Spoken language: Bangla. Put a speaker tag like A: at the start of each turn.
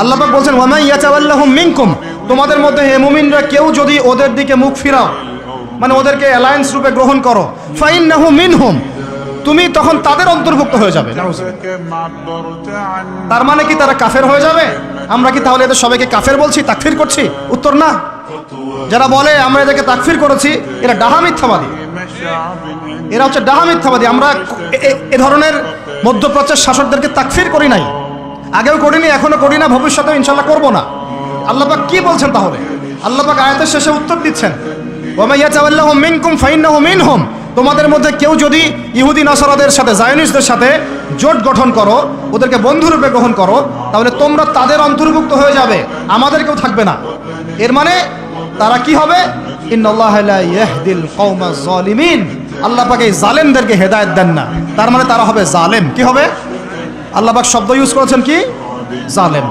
A: আল্লাহ পাক বলছেন ওয়া মান ইয়াতাওয়াল্লাহুম মিনকুম, তোমাদের মধ্যে হে মুমিনরা কেউ যদি ওদের দিকে মুখ ফিরাও, মানে ওদেরকে অ্যালায়েন্স রূপে গ্রহণ করো, ফাইন্নাহু মিনহুম, তুমি তখন তাদের অন্তর্ভুক্ত হয়ে যাবে। তার মানে কি তারা কাফের হয়ে যাবে? আমরা কি তাহলে এদের সবাইকে কাফের বলছি, তাকফির করছি? উত্তর না। যারা বলে আমরা এদেরকে তাকফির করেছি, এরা ডাহা মিথ্যাবাদী, এরা হচ্ছে ডাহা মিথ্যাবাদী। আমরা এ ধরনের মধ্যপ্রাচ্যের শাসকদেরকে তাকফির করি নাই, আগেও করিনি, এখনো করি না, ভবিষ্যতেও ইনশাল্লাহ করবো না। আল্লাহ পাক কি বলছেন তাহলে? আল্লাহ পাক আয়াতের শেষে উত্তর দিচ্ছেন ওয়া মান ইয়াতাওয়াল্লাহুম মিনকুম ফাইন্নাহু মিনহুম, তোমাদের মধ্যে কেউ যদি ইহুদি নাসারাদের সাথে, জায়নিস্টদের সাথে জোট গঠন করো, ওদেরকে বন্ধুরূপে গ্রহণ করো, তাহলে তোমরা তাদের অন্তর্ভুক্ত হয়ে যাবে, আমাদের কেউ থাকবে না। এর মানে তারা কি হবে? ইন্নাল্লাহা লা ইয়াহদিল কওমাজ জালিমিন, আল্লাহ পাক এই জালেমদেরকে হেদায়েত দেন না, তার মানে তারা হবে জালেম। কি হবে? আল্লাহ পাক শব্দ ইউজ করেছেন কি? জালেম।